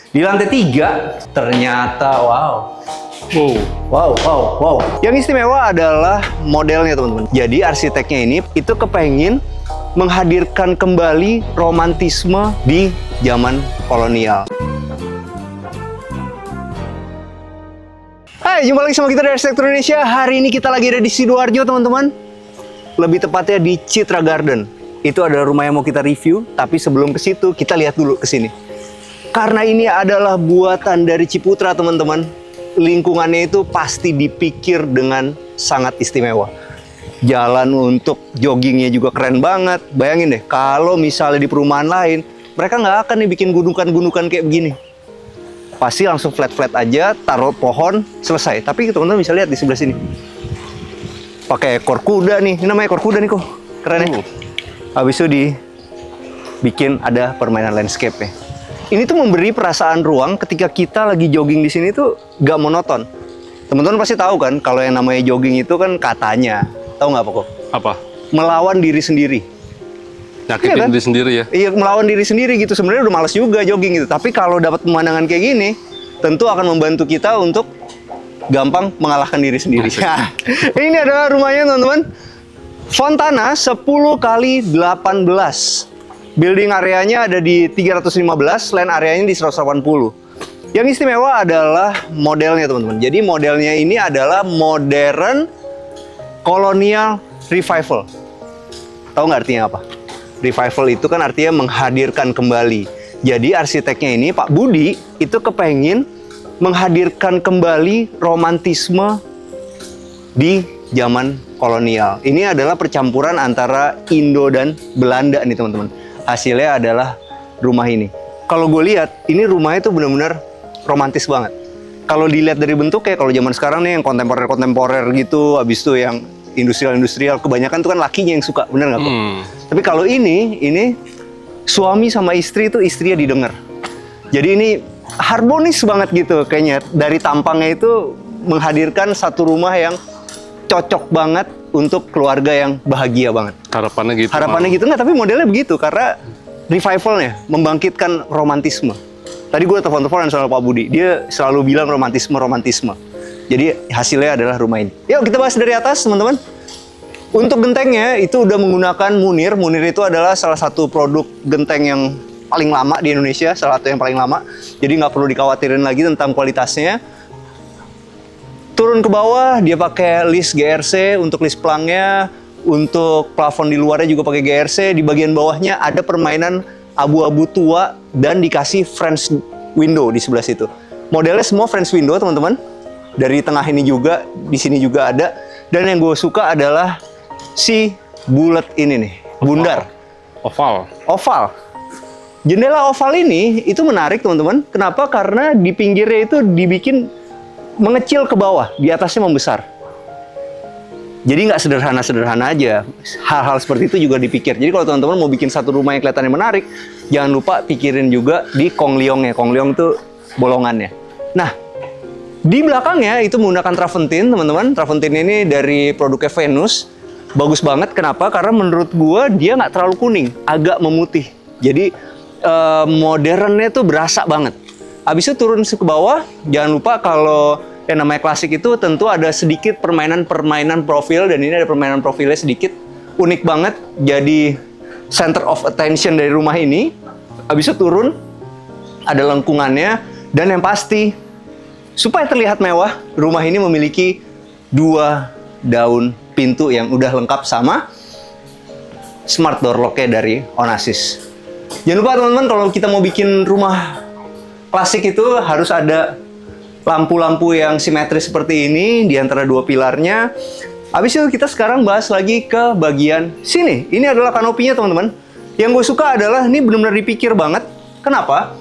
Di lantai 3, ternyata wow. Wow. Yang istimewa adalah modelnya teman-teman. Jadi arsiteknya ini itu kepengen menghadirkan kembali romantisme di zaman kolonial. Hai, jumpa lagi sama kita dari Arsitektur Indonesia. Hari ini kita lagi ada di Sidoarjo teman-teman. Lebih tepatnya di Citra Garden. Itu adalah rumah yang mau kita review, tapi sebelum ke situ kita lihat dulu ke sini. Karena ini adalah buatan dari Ciputra teman-teman, lingkungannya itu pasti dipikir dengan sangat istimewa. Jalan untuk joggingnya juga keren banget. Bayangin deh, kalau misalnya di perumahan lain, mereka nggak akan nih bikin gundukan-gundukan kayak begini. Pasti langsung flat-flat aja, taruh pohon, selesai. Tapi teman-teman bisa lihat di sebelah sini. Pakai ekor kuda nih, ini namanya ekor kuda nih kok. Keren ya? Habis itu dibikin ada permainan landscape ya. Ini tuh memberi perasaan ruang ketika kita lagi jogging di sini tuh gak monoton. Teman-teman pasti tahu kan kalau yang namanya jogging itu kan katanya, tahu nggak kok? Apa? Melawan diri sendiri. Nyakitin Iya kan? diri sendiri ya? Iya, melawan diri sendiri gitu. Sebenarnya udah males juga jogging gitu. Tapi kalau dapat pemandangan kayak gini, tentu akan membantu kita untuk gampang mengalahkan diri sendiri. Nah, ini adalah rumahnya teman-teman. Fontana 10 kali 18. Building areanya ada di 315, land areanya di 180. Yang istimewa adalah modelnya teman-teman. Jadi modelnya ini adalah modern colonial revival. Tahu nggak artinya apa? Revival itu kan artinya menghadirkan kembali. Jadi arsiteknya ini Pak Budi itu kepengin menghadirkan kembali romantisme di zaman kolonial. Ini adalah percampuran antara Indo dan Belanda nih teman-teman. Hasilnya adalah rumah ini. Kalau gue lihat, ini rumahnya tuh benar-benar romantis banget. Kalau dilihat dari bentuknya, kalau zaman sekarang nih yang kontemporer gitu, habis itu yang industrial, kebanyakan tuh kan lakinya yang suka, bener nggak kok? Tapi kalau ini suami sama istri itu istrinya didengar. Jadi ini harmonis banget gitu kayaknya. Dari tampangnya itu menghadirkan satu rumah yang cocok banget untuk keluarga yang bahagia banget. Harapannya gitu. Harapannya gitu nggak, tapi modelnya begitu karena revivalnya membangkitkan romantisme. Tadi gue telepon-teleponan sama Pak Budi, dia selalu bilang romantisme. Jadi hasilnya adalah rumah ini. Yuk kita bahas dari atas teman-teman. Untuk gentengnya itu udah menggunakan Munir. Munir itu adalah salah satu produk genteng yang paling lama di Indonesia, salah satu yang paling lama. Jadi nggak perlu dikhawatirin lagi tentang kualitasnya. Turun ke bawah, dia pakai list GRC untuk list pelangnya, untuk plafon di luarnya juga pakai GRC. Di bagian bawahnya ada permainan abu-abu tua dan dikasih French window di sebelah situ. Modelnya semua French window teman-teman. Dari tengah ini juga, di sini juga ada. Dan yang gue suka adalah si bulat ini nih, bundar. Oval. Jendela oval ini itu menarik teman-teman. Kenapa? Karena di pinggirnya itu dibikin mengecil ke bawah, di atasnya membesar. Jadi nggak sederhana-sederhana aja. Hal-hal seperti itu juga dipikir. Jadi kalau teman-teman mau bikin satu rumah yang kelihatannya menarik, jangan lupa pikirin juga di kongliongnya. Kongliong itu bolongannya. Nah, di belakangnya itu menggunakan travertin, teman-teman. Travertin ini dari produknya Venus. Bagus banget. Kenapa? Karena menurut gua dia nggak terlalu kuning, agak memutih. Jadi modernnya tuh berasa banget. Habis itu turun ke bawah, jangan lupa kalau yang namanya klasik itu tentu ada sedikit permainan profil, dan ini ada permainan profilnya sedikit. Unik banget, jadi center of attention dari rumah ini. Habis itu turun, ada lengkungannya, dan yang pasti, supaya terlihat mewah, rumah ini memiliki 2 daun pintu yang udah lengkap sama smart door lock-nya dari Onassis. Jangan lupa teman-teman, kalau kita mau bikin rumah klasik itu harus ada lampu-lampu yang simetris seperti ini di antara 2 pilarnya. Habis itu kita sekarang bahas lagi ke bagian sini. Ini adalah kanopinya teman-teman. Yang gue suka adalah ini benar-benar dipikir banget. Kenapa?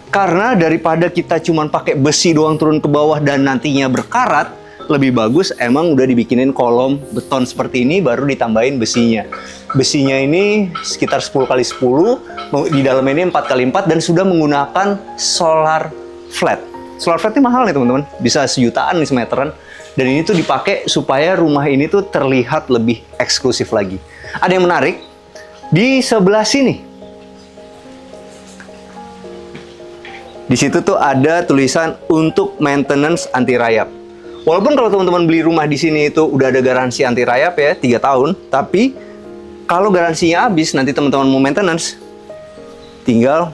Karena daripada kita cuma pakai besi doang turun ke bawah dan nantinya berkarat, lebih bagus emang udah dibikinin kolom beton seperti ini baru ditambahin besinya. Besinya ini sekitar 10 kali 10, di dalam ini 4 kali 4 dan sudah menggunakan solar flat. Solar flat ini mahal nih teman-teman, bisa sejutaan nih semeteran. Dan ini tuh dipakai supaya rumah ini tuh terlihat lebih eksklusif lagi. Ada yang menarik, di sebelah sini. Di Di situ tuh ada tulisan untuk maintenance anti rayap. Walaupun kalau teman-teman beli rumah di sini itu udah ada garansi anti rayap ya, 3 tahun, tapi kalau garansinya habis nanti teman-teman mau maintenance, tinggal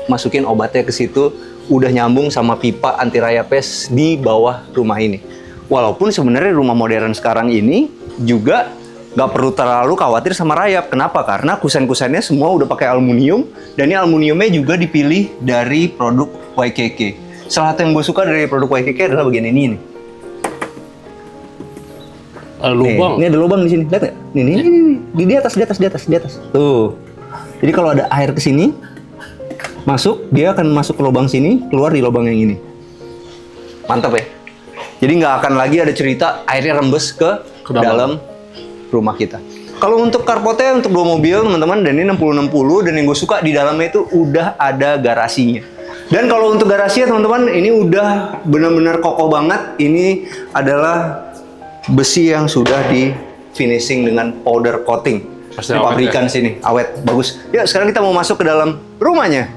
masukin obatnya ke situ, udah nyambung sama pipa anti rayapnya di bawah rumah ini. Walaupun sebenarnya rumah modern sekarang ini juga nggak perlu terlalu khawatir sama rayap. Kenapa? Karena kusen-kusennya semua udah pakai aluminium, dan ini aluminiumnya juga dipilih dari produk YKK. Salah satu yang gue suka dari produk YKK adalah bagian ini nih. Ada lubang. Ini ada lubang di sini, lihat nggak? Nih, di atas. Tuh. Jadi kalau ada air ke sini, masuk, dia akan masuk ke lubang sini, keluar di lubang yang ini. Mantap ya? Jadi nggak akan lagi ada cerita airnya rembes ke dalam rumah kita. Kalau untuk carportnya untuk 2 mobil teman-teman, dan ini 60-60, dan yang gue suka di dalamnya itu udah ada garasinya. Dan kalau untuk garasinya teman-teman, ini udah benar-benar kokoh banget. Ini adalah besi yang sudah di finishing dengan powder coating. Pasti Ini awet pabrikan sini, awet, bagus. Ya sekarang kita mau masuk ke dalam rumahnya.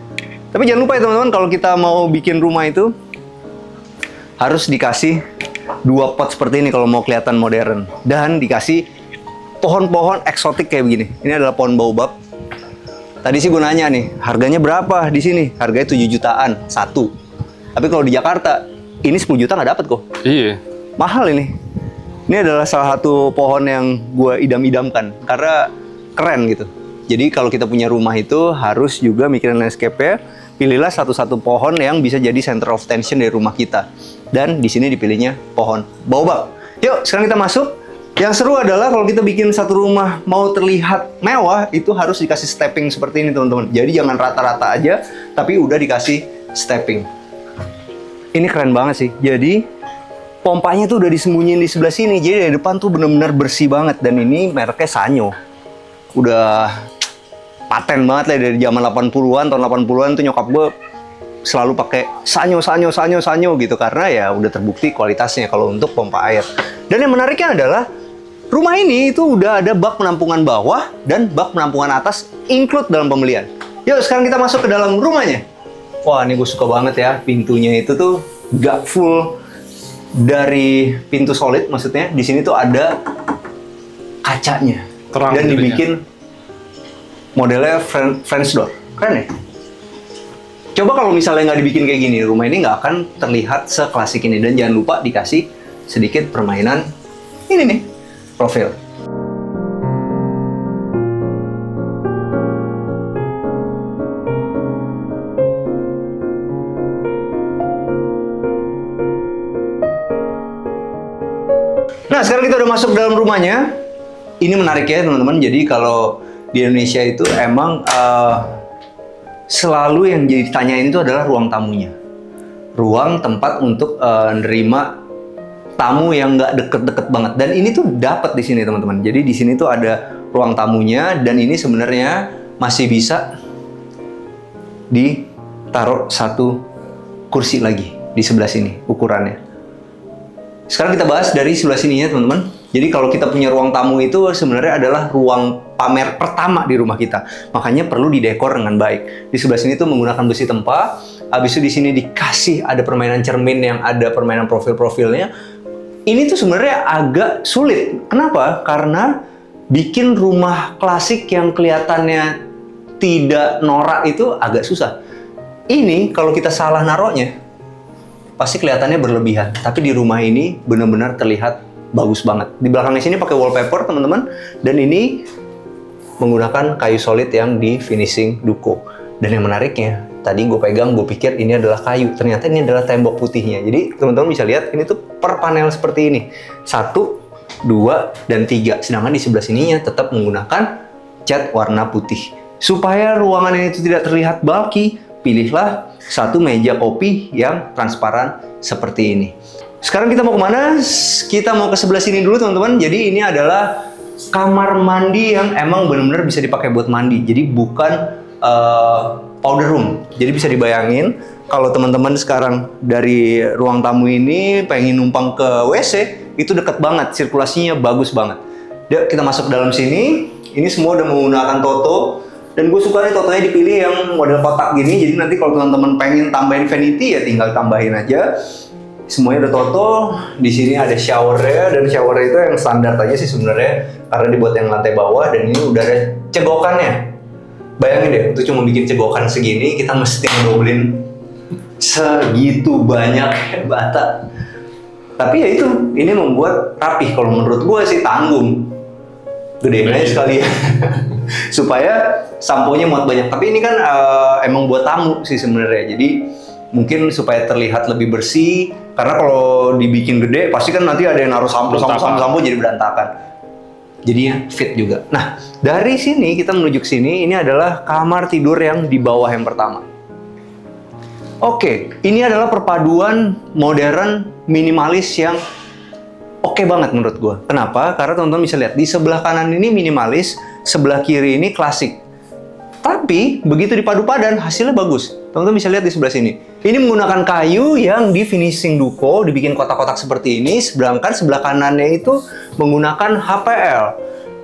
Tapi jangan lupa ya teman-teman, kalau kita mau bikin rumah itu harus dikasih 2 pot seperti ini kalau mau kelihatan modern, dan dikasih pohon-pohon eksotik kayak begini. Ini adalah pohon baobab. Tadi sih gue nanya nih, harganya berapa di sini? Harganya 7 jutaan satu. Tapi kalau di Jakarta, ini 10 juta nggak dapat kok. Iya. Mahal ini. Ini adalah salah satu pohon yang gue idam-idamkan karena keren gitu. Jadi kalau kita punya rumah itu harus juga mikirin landscape-nya. Pilihlah satu-satu pohon yang bisa jadi center of tension dari rumah kita. Dan di sini dipilihnya pohon baobab. Yuk, sekarang kita masuk. Yang seru adalah kalau kita bikin satu rumah mau terlihat mewah, itu harus dikasih stepping seperti ini teman-teman. Jadi jangan rata-rata aja, tapi udah dikasih stepping. Ini keren banget sih. Jadi pompanya tuh udah disembunyiin di sebelah sini. Jadi dari depan tuh bener-bener bersih banget. Dan ini mereknya Sanyo. Udah paten banget lah dari zaman 80-an, tahun 80-an tuh nyokap gue selalu pakai Sanyo gitu. Karena ya udah terbukti kualitasnya kalau untuk pompa air. Dan yang menariknya adalah rumah ini itu udah ada bak penampungan bawah dan bak penampungan atas include dalam pembelian. Yuk sekarang kita masuk ke dalam rumahnya. Wah ini gue suka banget ya, pintunya itu tuh gak full dari pintu solid, maksudnya di sini tuh ada kacanya. Terang dan jadinya. dibikin modelnya French door. Keren ya? Coba kalau misalnya nggak dibikin kayak gini, rumah ini nggak akan terlihat seklasik ini. Dan jangan lupa dikasih sedikit permainan ini nih, profil. Nah, sekarang kita udah masuk dalam rumahnya. Ini menarik ya, teman-teman. Jadi kalau di Indonesia itu emang selalu yang jadi ditanyain itu adalah ruang tamunya. Ruang tempat untuk nerima tamu yang nggak deket-deket banget. Dan ini tuh dapat di sini, teman-teman. Jadi di sini tuh ada ruang tamunya, dan ini sebenarnya masih bisa ditaruh satu kursi lagi di sebelah sini ukurannya. Sekarang kita bahas dari sebelah sininya, teman-teman. Jadi kalau kita punya ruang tamu itu sebenarnya adalah ruang pamer pertama di rumah kita. Makanya perlu didekor dengan baik. Di sebelah sini tuh menggunakan besi tempa. Habis itu di sini dikasih ada permainan cermin yang ada permainan profil-profilnya. Ini tuh sebenarnya agak sulit. Kenapa? Karena bikin rumah klasik yang kelihatannya tidak norak itu agak susah. Ini kalau kita salah naruhnya, pasti kelihatannya berlebihan. Tapi di rumah ini benar-benar terlihat bagus banget. Di belakangnya sini pakai wallpaper, teman-teman. Dan ini menggunakan kayu solid yang di finishing duko. Dan yang menariknya, tadi gue pegang, gue pikir ini adalah kayu. Ternyata ini adalah tembok putihnya. Jadi teman-teman bisa lihat, ini tuh per panel seperti ini. 1, 2, dan 3. Sedangkan di sebelah sininya tetap menggunakan cat warna putih. Supaya ruangan ini itu tidak terlihat bulky, pilihlah satu meja kopi yang transparan seperti ini. Sekarang kita mau kemana? Kita mau ke sebelah sini dulu, teman-teman. Jadi ini adalah kamar mandi yang emang benar-benar bisa dipakai buat mandi. Jadi bukan powder room. Jadi bisa dibayangin kalau teman-teman sekarang dari ruang tamu ini pengen numpang ke WC, itu dekat banget, sirkulasinya bagus banget. Yuk kita masuk ke dalam sini. Ini semua udah menggunakan Toto. Dan gue suka nih totonya dipilih yang model kotak gini. Jadi nanti kalau teman-teman pengen tambahin vanity ya tinggal tambahin aja. Semuanya udah toto. Di sini ada showernya, dan showernya itu yang standar aja sih sebenarnya karena dibuat yang lantai bawah, dan ini udah ada cegokannya. Bayangin deh, untuk cuma bikin cegokan segini kita mesti ngedoblin segitu banyak bata. Tapi ya itu, ini membuat rapih kalau menurut gue sih, tanggung. Gedein aja sekalian. Supaya samponya muat banyak. Tapi ini kan emang buat tamu sih sebenarnya. Jadi mungkin supaya terlihat lebih bersih. Karena kalau dibikin gede pasti kan nanti ada yang naruh sampo jadi berantakan. Jadinya fit juga. Nah, dari sini kita menuju ke sini, ini adalah kamar tidur yang di bawah yang pertama. Oke, ini adalah perpaduan modern minimalis yang oke banget menurut gue. Kenapa? Karena teman-teman bisa lihat di sebelah kanan ini minimalis, sebelah kiri ini klasik. Tapi begitu dipadu padan hasilnya bagus. Teman-teman bisa lihat di sebelah sini. Ini menggunakan kayu yang di finishing duko, dibikin kotak-kotak seperti ini. Sedangkan sebelah kanannya itu menggunakan HPL.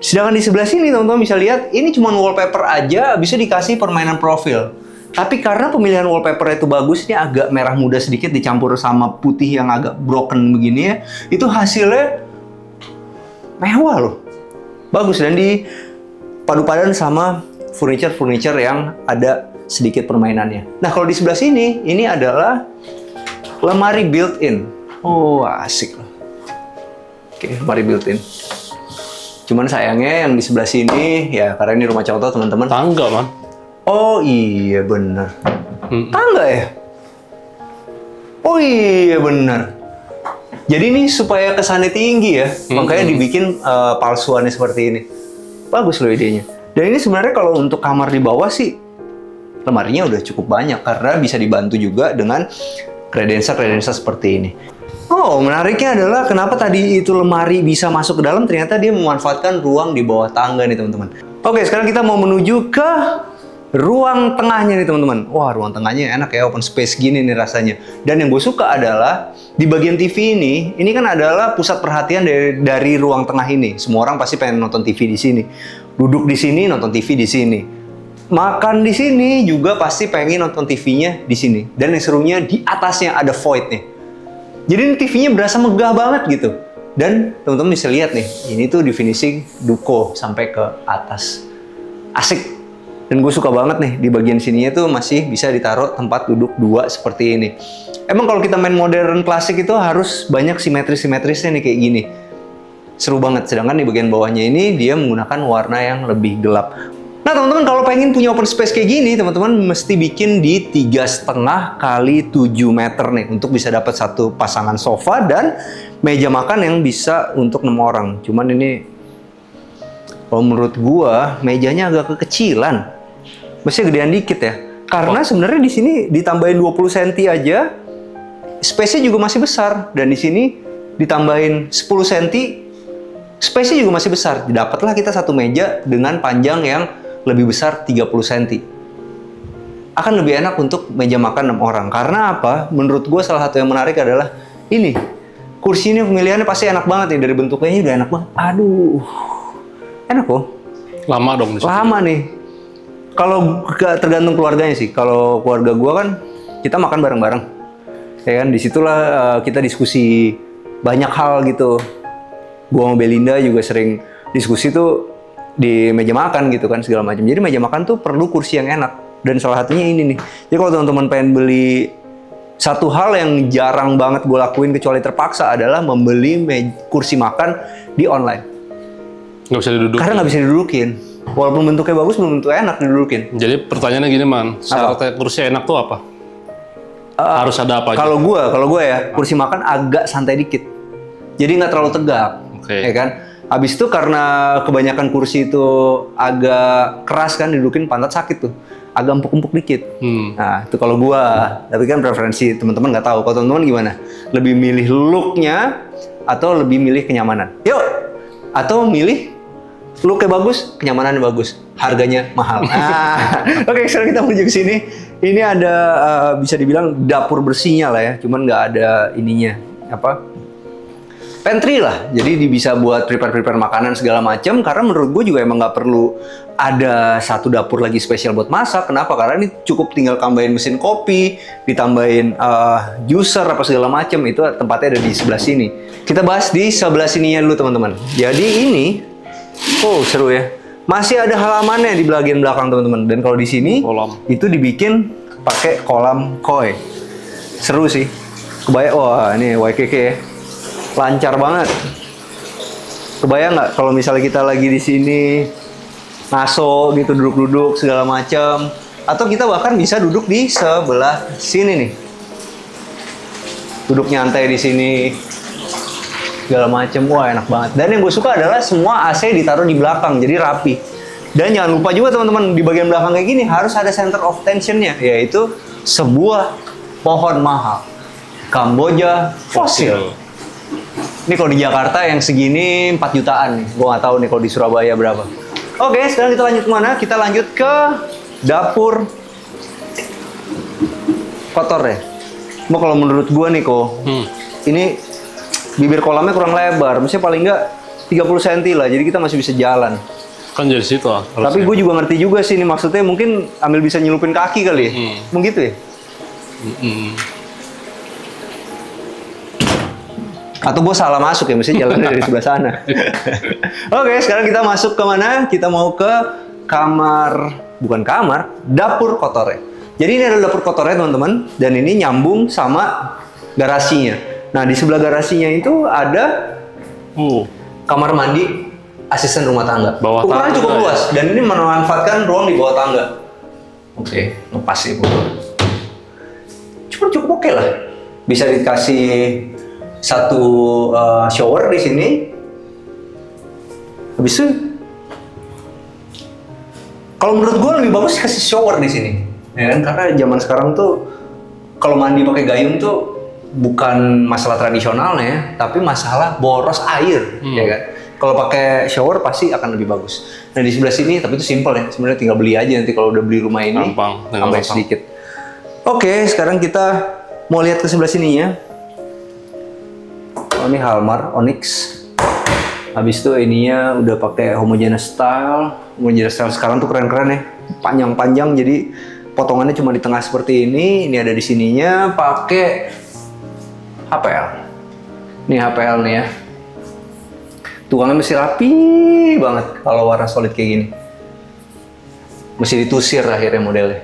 Sedangkan di sebelah sini teman-teman bisa lihat ini cuma wallpaper aja, bisa dikasih permainan profil. Tapi karena pemilihan wallpaper itu bagus, ini agak merah muda sedikit dicampur sama putih yang agak broken begini ya, itu hasilnya mewah loh. Bagus, dan dipadu padan sama furniture yang ada sedikit permainannya. Nah, kalau di sebelah sini, ini adalah lemari built-in. Oh, asik loh. Oke, lemari built-in. Cuman sayangnya yang di sebelah sini, ya karena ini rumah contoh teman-teman. Tangga, Man. Oh iya bener. Tangga ya? Oh iya bener. Jadi ini supaya kesannya tinggi ya, makanya dibikin palsuannya seperti ini. Bagus loh idenya. Dan ini sebenarnya kalau untuk kamar di bawah sih, lemarinya udah cukup banyak karena bisa dibantu juga dengan kredensa seperti ini. Oh, menariknya adalah kenapa tadi itu lemari bisa masuk ke dalam, ternyata dia memanfaatkan ruang di bawah tangga nih teman-teman. Oke, sekarang kita mau menuju ke ruang tengahnya nih teman-teman. Wah, ruang tengahnya enak ya, open space gini nih rasanya. Dan yang gue suka adalah di bagian TV ini kan adalah pusat perhatian dari ruang tengah ini. Semua orang pasti pengen nonton TV di sini. Duduk di sini, nonton TV di sini. Makan di sini juga pasti pengen nonton TV-nya di sini. Dan yang serunya di atasnya ada void nih. Jadi TV-nya berasa megah banget gitu. Dan teman-teman bisa lihat nih, ini tuh di finishing duko sampai ke atas. Asik. Dan gue suka banget nih, di bagian sininya tuh masih bisa ditaruh tempat duduk dua seperti ini. Emang kalau kita main modern klasik itu harus banyak simetris-simetrisnya nih kayak gini. Seru banget, sedangkan di bagian bawahnya ini dia menggunakan warna yang lebih gelap. Nah teman-teman, kalau pengen punya open space kayak gini, teman-teman mesti bikin di 3,5 kali 7 meter nih, untuk bisa dapat satu pasangan sofa dan meja makan yang bisa untuk 6 orang. Cuman ini, kalau menurut gua, mejanya agak kekecilan. Mestinya gedean dikit ya. Karena sebenarnya di sini ditambahin 20 cm aja, space-nya juga masih besar. Dan di sini ditambahin 10 cm, space-nya juga masih besar. Dapatlah kita satu meja dengan panjang yang lebih besar 30 cm. Akan lebih enak untuk meja makan 6 orang. Karena apa? Menurut gue salah satu yang menarik adalah ini. Kursi ini pemilihannya pasti enak banget nih. Dari bentuknya udah enak banget. Aduh. Enak kok. Lama dong di situ. Lama nih. Kalau tergantung keluarganya sih. Kalau keluarga gue kan kita makan bareng-bareng. Ya kan, disitulah kita diskusi banyak hal gitu. Gue sama Belinda juga sering diskusi tuh di meja makan gitu kan, segala macam. Jadi meja makan tuh perlu kursi yang enak, dan salah satunya ini nih. Jadi kalau teman-teman pengen beli, satu hal yang jarang banget gue lakuin kecuali terpaksa adalah membeli kursi makan di online. Nggak bisa didudukin. Karena nggak bisa didudukin. Walaupun bentuknya bagus, belum tentu enak didudukin. Jadi pertanyaannya gini, Man, syarat kursi enak tuh apa? Harus ada apa aja? Kalau gue ya, kursi makan agak santai dikit. Jadi nggak terlalu tegak. Oke. Ya kan? Habis itu karena kebanyakan kursi itu agak keras kan, didudukin pantat sakit tuh. Agak empuk-empuk dikit. Nah, itu kalau gua. Tapi kan preferensi teman-teman nggak tahu. Kalau teman-teman gimana? Lebih milih look-nya atau lebih milih kenyamanan? Yuk! Atau milih look-nya bagus, kenyamanannya bagus, harganya mahal. Oke, sekarang kita menuju ke sini. Ini ada bisa dibilang dapur bersihnya lah ya. Cuman nggak ada ininya. pantry lah. Jadi bisa buat prepare makanan segala macam. Karena menurut gue juga emang nggak perlu ada satu dapur lagi spesial buat masak. Kenapa? Karena ini cukup tinggal tambahin mesin kopi, ditambahin juicer apa segala macam. Itu tempatnya ada di sebelah sini. Kita bahas di sebelah sininya dulu teman-teman. Jadi ini, oh seru ya. Masih ada halamannya di bagian belakang teman-teman. Dan kalau di sini Kolam. itu dibikin pakai kolam koi. Seru sih. Kebayang, wah ini YKK ya. Lancar banget. Kebayang nggak kalau misalnya kita lagi di sini ngaso gitu, duduk-duduk segala macam, atau kita bahkan bisa duduk di sebelah sini nih. Duduk nyantai di sini segala macam, wah enak banget. Dan yang gue suka adalah semua AC ditaruh di belakang, jadi rapi. Dan jangan lupa juga teman-teman, di bagian belakang kayak gini harus ada center of tension-nya, yaitu sebuah pohon mahal. Kamboja fosil. Ini kalau di Jakarta yang segini 4 jutaan nih. Gue nggak tahu nih kalau di Surabaya berapa. Oke, sekarang kita lanjut kemana? Kita lanjut ke dapur kotor ya. Cuma kalau menurut gue nih kok, ini bibir kolamnya kurang lebar. Maksudnya paling nggak 30 cm lah. Jadi kita masih bisa jalan. Kan jadi situ lah. Tapi gue juga ngerti juga sih ini maksudnya mungkin ambil bisa nyelupin kaki kali ya. Emang gitu ya? Atau gue salah masuk ya, mesti jalannya dari sebelah sana. Oke, sekarang kita masuk ke mana? Kita mau ke kamar, bukan kamar, dapur kotornya. Jadi ini adalah dapur kotornya teman-teman, dan ini nyambung sama garasinya. Nah di sebelah garasinya itu ada kamar mandi asisten rumah tangga. Ukurannya cukup luas, dan ini memanfaatkan ruang di bawah tangga. Oke, lepas sih cukup oke lah. Bisa dikasih satu shower di sini. Habis itu, kalau menurut gue lebih bagus kasih shower di sini, ya kan? Karena zaman sekarang tuh kalau mandi pakai gayung tuh bukan masalah tradisionalnya, tapi masalah boros air, ya kan? Kalau pakai shower pasti akan lebih bagus. Nah di sebelah sini, tapi itu simple ya. Sebenarnya tinggal beli aja nanti kalau udah beli rumah ini. Gampang, tambah sedikit. Oke, sekarang kita mau lihat ke sebelah sininya. Oh, ini Halmar Onyx. Habis itu ininya udah pakai homogeneous style. Homogeneous style sekarang tuh keren-keren ya. Panjang-panjang, jadi potongannya cuma di tengah seperti ini. Ini ada di sininya pakai HPL. Ini HPL nih ya. Tukangnya mesti rapi banget kalau warna solid kayak gini. Mesti ditusir akhirnya modelnya.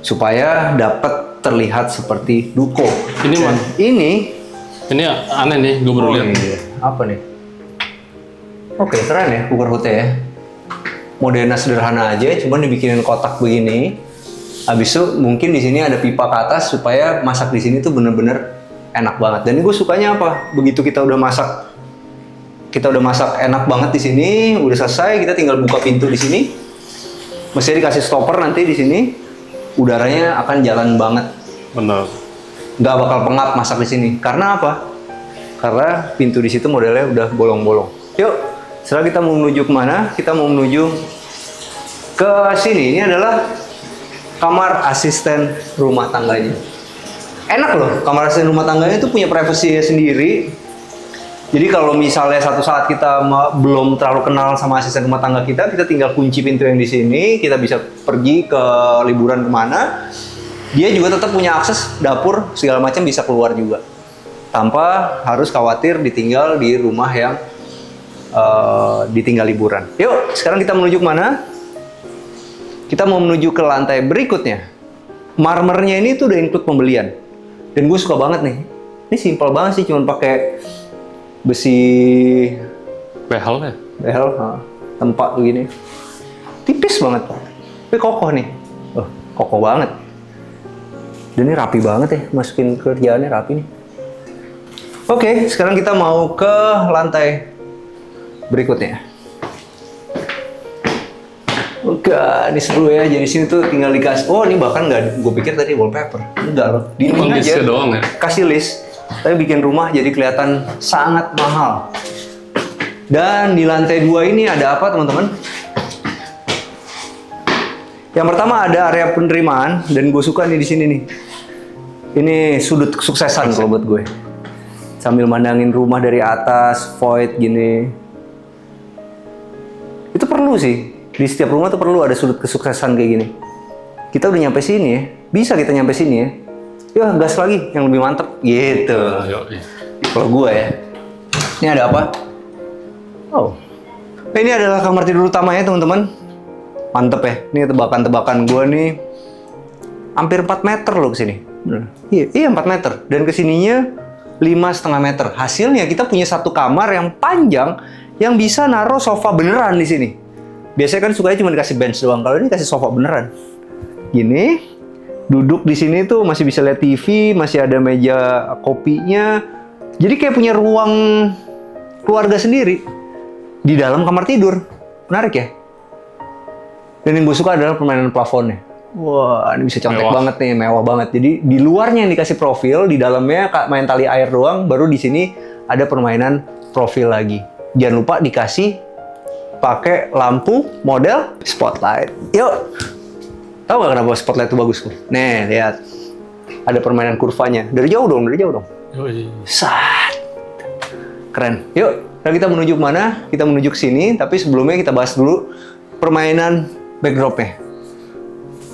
Supaya dapat terlihat seperti duko. Ini man. Ini aneh nih, gue baru lihat. Iya. Apa nih? Oke, keren ya cooker hoodnya ya. Modelnya sederhana aja, cuman dibikinin kotak begini. Habis itu mungkin di sini ada pipa ke atas supaya masak di sini tuh bener-bener enak banget. Dan gue sukanya apa? Begitu kita udah masak enak banget di sini, udah selesai, kita tinggal buka pintu di sini. Mesti dikasih stopper nanti di sini. Udaranya akan jalan banget. Benar. Nggak bakal pengap masak di sini. Karena apa? Karena pintu di situ modelnya udah bolong-bolong. Yuk, setelah kita mau menuju kemana? Kita mau menuju ke sini. Ini adalah kamar asisten rumah tangganya. Enak loh, kamar asisten rumah tangganya itu punya privasi sendiri. Jadi kalau misalnya satu saat kita belum terlalu kenal sama asisten rumah tangga kita tinggal kunci pintu yang di sini, kita bisa pergi ke liburan kemana. Dia juga tetap punya akses dapur segala macam, bisa keluar juga tanpa harus khawatir ditinggal di rumah yang ditinggal liburan. Yuk, sekarang kita menuju kemana? Kita mau menuju ke lantai berikutnya. Marmernya ini tuh udah include pembelian, dan gue suka banget nih. Ini simpel banget sih, cuman pakai besi behel ya? Behel, tempat begini. Tipis banget, tapi kokoh nih. Kokoh banget. Dan ini rapi banget ya, masukin kerjaannya rapi nih. Oke, sekarang kita mau ke lantai berikutnya. Oke, ini seru ya. Jadi sini tuh tinggal dikasih. Oh, ini bahkan nggak, gue pikir tadi wallpaper. Enggak loh. Dinding aja. Doang ya? Kasih list. Tapi bikin rumah jadi kelihatan sangat mahal. Dan di lantai 2 ini ada apa teman-teman? Yang pertama ada area penerimaan, dan gue suka nih di sini nih. Ini sudut kesuksesan kalau buat gue. sambil mandangin rumah dari atas, void gini. Itu perlu sih. Di setiap rumah tuh perlu ada sudut kesuksesan kayak gini. Kita udah nyampe sini ya. Bisa kita nyampe sini ya. Ya gas lagi yang lebih mantep gitu. Kalau gue ya. Ini ada apa? Oh. Ini adalah kamar tidur utamanya teman-teman. Mantep ya. Ini tebakan-tebakan gue nih. Hampir 4 meter loh kesini. Iya 4 meter. Dan kesininya 5,5 meter. Hasilnya kita punya satu kamar yang panjang yang bisa naruh sofa beneran di sini. Biasanya kan sukanya cuma dikasih bench doang. Kalau ini kasih sofa beneran. Gini, duduk di sini tuh masih bisa lihat TV, masih ada meja kopinya. Jadi kayak punya ruang keluarga sendiri di dalam kamar tidur. Menarik ya? Dan yang gue suka adalah permainan plafonnya. Wah, ini bisa contek banget nih, mewah banget. Jadi di luarnya yang dikasih profil, di dalamnya main tali air doang, baru di sini ada permainan profil lagi. Jangan lupa dikasih pakai lampu model spotlight. Yuk. Tahu nggak kenapa spotlight itu bagus? Nih, lihat. Ada permainan kurvanya. Dari jauh dong, dari jauh dong. Sat. Keren. Yuk, sekarang kita menuju mana? Kita menuju ke sini, tapi sebelumnya kita bahas dulu permainan backdropnya.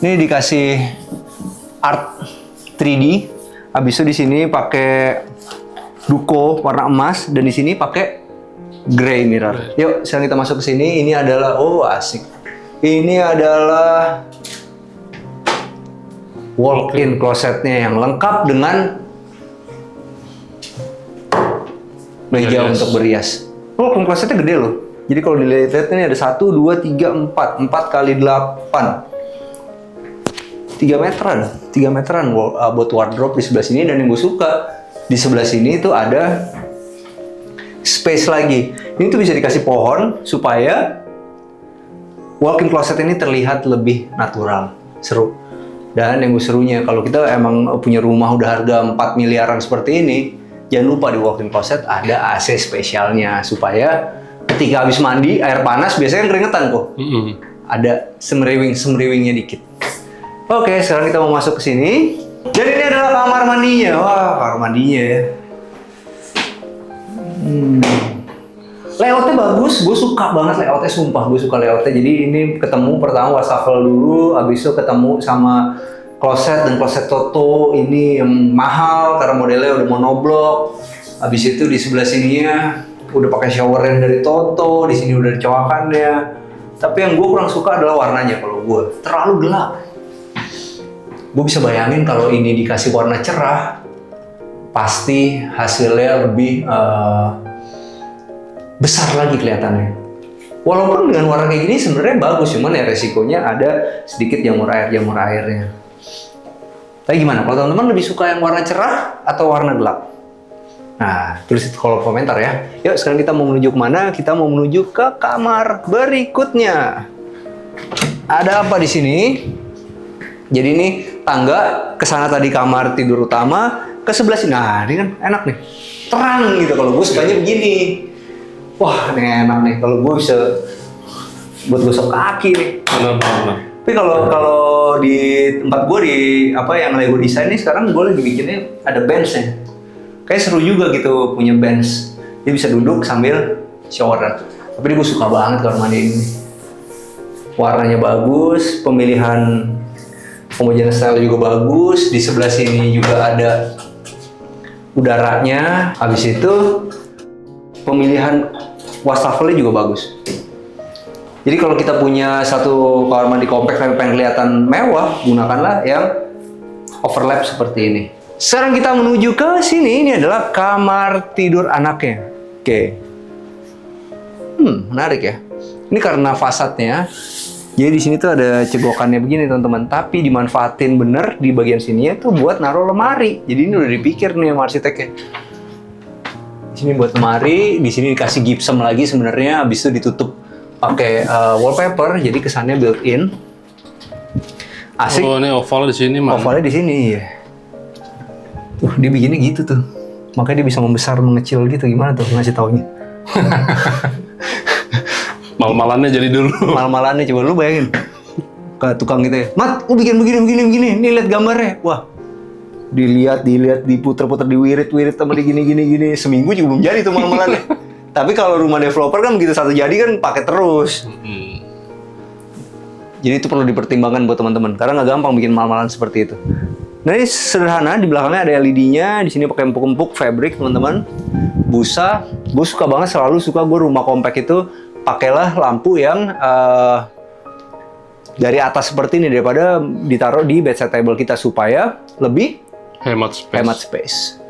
Ini dikasih art 3D. Habis itu di sini pakai duko warna emas dan di sini pakai gray mirror. Yuk, sekarang kita masuk ke sini. Ini adalah asik. Ini adalah walk-in closetnya yang lengkap dengan meja untuk berias. Walk-in closetnya gede loh. Jadi kalau dilihat ini ada 1, 2, 3, 4. 4 kali 8. 3 meteran buat wardrobe di sebelah sini. Dan yang gue suka di sebelah sini tuh ada space lagi. Ini tuh bisa dikasih pohon supaya walk-in closet ini terlihat lebih natural, seru. Dan yang gue serunya kalau kita emang punya rumah udah harga 4 miliaran seperti ini, jangan lupa di walk-in closet ada AC spesialnya supaya ketika habis mandi air panas biasanya keringetan kok. Ada semriwingnya dikit. Oke, sekarang kita mau masuk ke sini. Dan ini adalah kamar mandinya. Wah, kamar mandinya ya. Layoutnya bagus, gue suka banget layoutnya, sumpah gue suka layoutnya. Jadi ini ketemu pertama wastafel dulu, habis itu ketemu sama kloset dan kloset Toto ini yang mahal karena modelnya udah monoblok. Habis itu di sebelah sininya udah pakai shower yang dari Toto, di sini udah ada coakannya. Tapi yang gue kurang suka adalah warnanya kalau gue terlalu gelap. Gue bisa bayangin kalau ini dikasih warna cerah, pasti hasilnya lebih besar lagi kelihatannya. Walaupun dengan warna kayak gini sebenarnya bagus, cuman ya resikonya ada sedikit jamur airnya. Tapi gimana? Kalau teman-teman lebih suka yang warna cerah atau warna gelap? Nah, tulis di kolom komentar ya. Yuk, sekarang kita mau menuju kemana? Kita mau menuju ke kamar berikutnya. Ada apa di sini? Jadi ini tangga ke sana tadi kamar tidur utama, ke sebelah sini. Nah, ini kan enak nih. Terang gitu kalau gue sukanya begini. Wah, ini enak nih kalau gue bisa buat gosok kaki nih. Benar. Tapi kalau di tempat gue di yang Lego desain nih sekarang gue lagi bikinnya ada benchnya. Kayak seru juga gitu punya bench. Dia bisa duduk sambil shower. Tapi gue suka banget kamar mandi ini. Warnanya bagus, pemilihan homogeneous style juga bagus. Di sebelah sini juga ada udaranya. Habis itu pemilihan wastafelnya juga bagus. Jadi kalau kita punya satu kamar mandi kompak tapi pengen kelihatan mewah, gunakanlah yang overlap seperti ini. Sekarang kita menuju ke sini. Ini adalah kamar tidur anaknya. Oke. Menarik ya. Ini karena fasadnya. Jadi di sini tuh ada cegokannya begini teman-teman, tapi dimanfaatin bener di bagian sininya tuh buat naruh lemari. Jadi ini udah dipikir nih sama arsiteknya. Di sini buat lemari, di sini dikasih gypsum lagi sebenarnya, habis itu ditutup pakai wallpaper, jadi kesannya built-in. Asik. Oh, ini ovalnya di sini, Man. Ovalnya di sini, ya. Dia bikinnya gitu tuh. Makanya dia bisa membesar, mengecil gitu. Gimana tuh ngasih taunya? Mal-malannya jadi dulu. Mal-malannya coba lu bayangin. Ke tukang gitu ya. Mat, lu bikin begini. Nih lihat gambarnya. Wah. dilihat, diputer-puter, diwirit-wirit sama gini. Seminggu juga belum jadi tuh malam-malamnya. Tapi kalau rumah developer kan begitu satu jadi kan pakai terus. Jadi itu perlu dipertimbangkan buat teman-teman karena nggak gampang bikin malam-malam seperti itu. Nah ini sederhana, di belakangnya ada LED-nya, di sini pakai empuk-empuk fabric teman-teman. Busa, gue suka banget, selalu suka gue rumah compact itu pakailah lampu yang dari atas seperti ini daripada ditaruh di bedside table kita supaya lebih hemat space.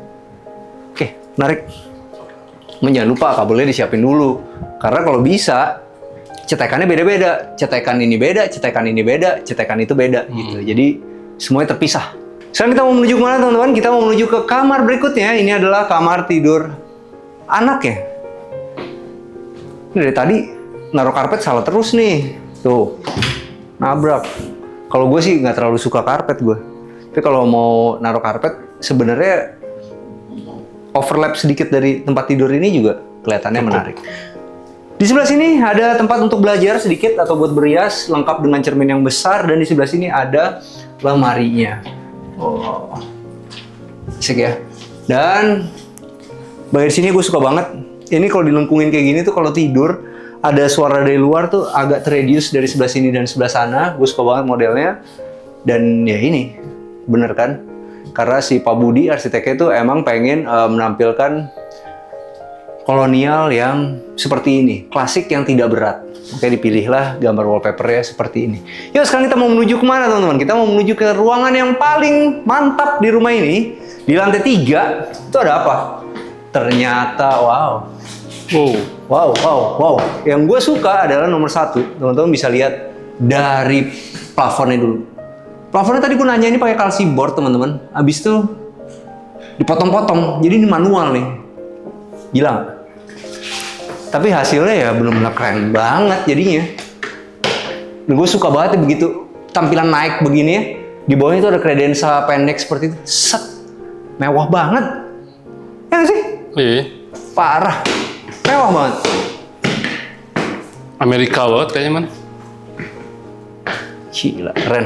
Oke, menarik. Jangan lupa kabelnya disiapin dulu. Karena kalau bisa, cetekannya beda-beda. Cetekan ini beda, cetekan ini beda, cetekan itu beda gitu. Jadi semuanya terpisah. Sekarang kita mau menuju ke mana teman-teman? Kita mau menuju ke kamar berikutnya. Ini adalah kamar tidur anak ya. Ini dari tadi naruh karpet salah terus nih. Tuh, nabrak. Kalau gue sih nggak terlalu suka karpet gue. Tapi kalau mau naruh karpet, sebenarnya overlap sedikit dari tempat tidur ini juga kelihatannya menarik. Di sebelah sini ada tempat untuk belajar sedikit atau buat berias, lengkap dengan cermin yang besar, dan di sebelah sini ada lemarinya. Oh, asik ya. Dan bagian sini gue suka banget. Ini kalau dilengkungin kayak gini tuh kalau tidur ada suara dari luar tuh agak terreduce dari sebelah sini dan sebelah sana. Gue suka banget modelnya. Dan ya ini bener kan? Karena si Pak Budi arsiteknya itu emang pengen menampilkan kolonial yang seperti ini, klasik yang tidak berat. Makanya dipilihlah gambar wallpapernya seperti ini. Yuk sekarang kita mau menuju kemana teman-teman? Kita mau menuju ke ruangan yang paling mantap di rumah ini. Di lantai 3 itu ada apa? Ternyata wow. Yang gue suka adalah nomor 1. Teman-teman bisa lihat dari plafonnya dulu. Plafonnya tadi gue nanya ini pakai kalsi board teman-teman. Abis itu dipotong-potong. Jadi ini manual nih. Gila nggak? Tapi hasilnya ya benar-benar keren banget jadinya. Dan gue suka banget ya begitu tampilan naik begini ya. Di bawahnya itu ada kredensa pendek seperti itu. Set. Mewah banget. Ya nggak sih? Iya. Parah. Mewah banget. Amerika banget kayaknya man. Gila, keren.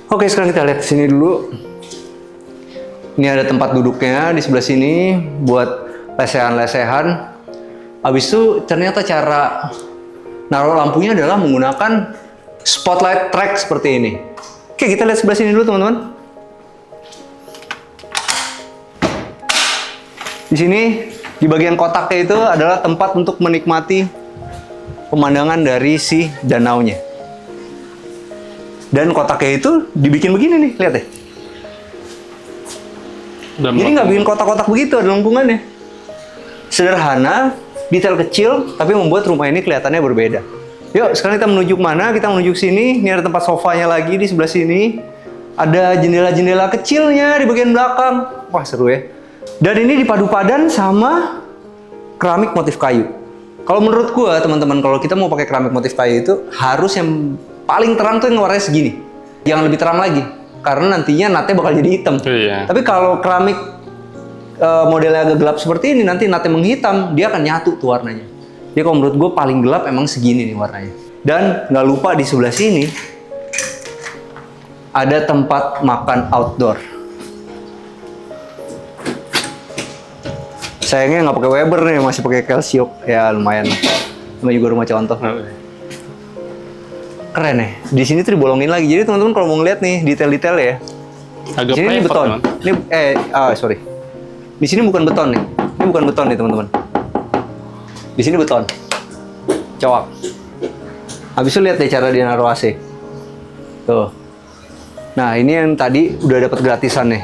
Oke, sekarang kita lihat sini dulu. Ini ada tempat duduknya di sebelah sini buat lesehan-lesehan. Habis itu ternyata cara naruh lampunya adalah menggunakan spotlight track seperti ini. Oke, kita lihat sebelah sini dulu teman-teman. Di sini di bagian kotaknya itu adalah tempat untuk menikmati pemandangan dari si danaunya. Dan kotaknya itu dibikin begini nih, lihat deh. Jadi nggak bikin kotak-kotak begitu, ada lengkungannya. Sederhana, detail kecil, tapi membuat rumah ini kelihatannya berbeda. Yuk, sekarang kita menuju ke mana? Kita menuju ke sini. Ini ada tempat sofanya lagi di sebelah sini. Ada jendela-jendela kecilnya di bagian belakang. Wah, seru ya. Dan ini dipadu padan sama keramik motif kayu. Kalau menurut gua, teman-teman, kalau kita mau pakai keramik motif kayu itu harus yang paling terang tuh yang warnanya segini. Jangan lebih terang lagi, karena nantinya natnya bakal jadi hitam. Iya. Tapi kalau keramik modelnya agak gelap seperti ini, nanti natnya menghitam, dia akan nyatu tuh warnanya. Jadi kalau menurut gue paling gelap emang segini nih warnanya. Dan nggak lupa di sebelah sini ada tempat makan outdoor. Sayangnya nggak pakai Weber nih, masih pakai Kelsiok. Ya lumayan. Sama juga rumah contoh. Keren ya. Di sini tuh dibolongin lagi. Jadi teman-teman kalau mau ngeliat nih detail-detail ya. Agak Sini ini beton. man. Ini sorry. Di sini bukan beton nih. Ini bukan beton nih teman-teman. Di sini beton. Cowok. Habis itu lihat deh cara dia naruh AC. Tuh. Nah ini yang tadi udah dapat gratisan nih.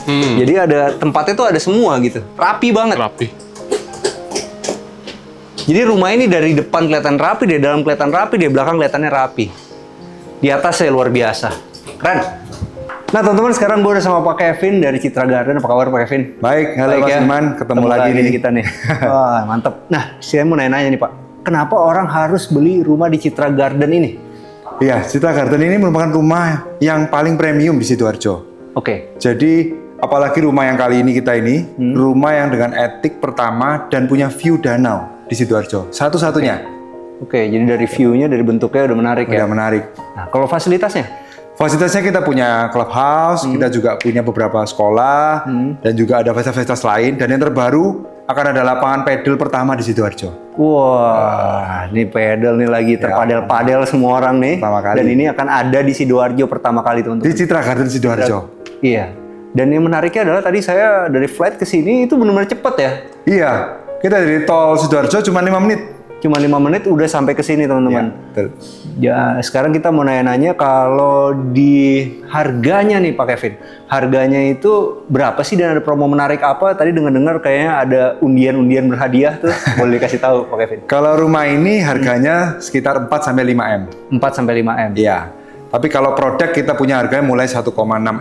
Jadi ada tempatnya tuh ada semua gitu. Rapi banget. Rapi. Jadi rumah ini dari depan kelihatan rapi, dari dalam kelihatan rapi, dari belakang kelihatannya rapi. Di atas saya luar biasa. Keren. Nah teman-teman, sekarang gue udah sama Pak Kevin dari Citra Garden. Apa kabar Pak Kevin? Baik, halo Mas Iman, ketemu lagi nih kita nih. Wah, mantep. Nah, saya mau nanya-nanya nih Pak. Kenapa orang harus beli rumah di Citra Garden ini? Iya, Citra Garden ini merupakan rumah yang paling premium di Sidoarjo. Oke. Jadi, apalagi rumah yang kali ini kita ini, rumah yang dengan etik pertama dan punya view danau di Sidoarjo. Satu-satunya. Oke, jadi dari view-nya, dari bentuknya udah menarik ya? Udah menarik. Nah, kalau fasilitasnya? Fasilitasnya kita punya clubhouse, kita juga punya beberapa sekolah, dan juga ada fasilitas lain. Dan yang terbaru akan ada lapangan pedal pertama di Sidoarjo. Wah, ini pedal nih lagi terpadel-padel semua orang nih. Pertama kali. Dan ini akan ada di Sidoarjo pertama kali teman-teman. Di Citra Garden Sidoarjo. Iya. Dan yang menariknya adalah tadi saya dari flight ke sini itu benar-benar cepet ya. Iya, kita dari tol Sidoarjo cuma 5 menit. Cuma 5 menit udah sampai ke sini teman-teman. Betul. Ya, sekarang kita mau nanya-nanya kalau di harganya nih Pak Kevin. Harganya itu berapa sih dan ada promo menarik apa? Tadi dengar-dengar kayaknya ada undian-undian berhadiah tuh. Boleh dikasih tahu Pak Kevin. Kalau rumah ini harganya sekitar 4 sampai 5 M. 4 sampai 5 M. Iya. Tapi kalau produk kita punya harganya mulai 1,6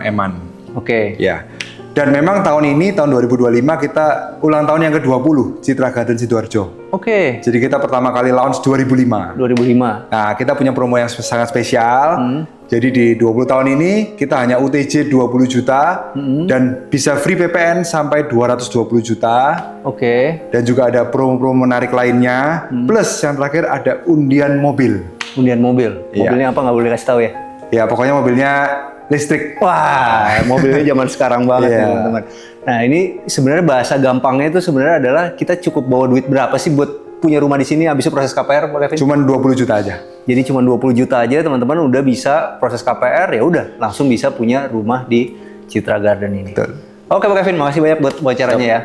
M-an. Oke. Ya. Dan memang tahun ini, tahun 2025 kita ulang tahun yang ke-20 Citra Garden Sidoarjo. Oke. Jadi kita pertama kali launch 2005. 2005. Nah, kita punya promo yang sangat spesial. Jadi di 20 tahun ini kita hanya UTJ 20 juta dan bisa free PPN sampai 220 juta. Oke. Dan juga ada promo-promo menarik lainnya. Plus yang terakhir ada undian mobil. Undian mobil. Iya. Mobilnya apa nggak boleh kasih tahu ya? Ya, pokoknya mobilnya listrik. Wah, mobilnya zaman sekarang banget Iya. nih teman-teman. Nah, ini sebenarnya bahasa gampangnya itu sebenarnya adalah kita cukup bawa duit berapa sih buat punya rumah di sini habis itu proses KPR, Pak Kevin? Cuman 20 juta aja. Jadi cuma 20 juta aja teman-teman udah bisa proses KPR, ya udah langsung bisa punya rumah di Citra Garden ini. Betul. Oke Pak Kevin, makasih banyak buat wawancaranya ya.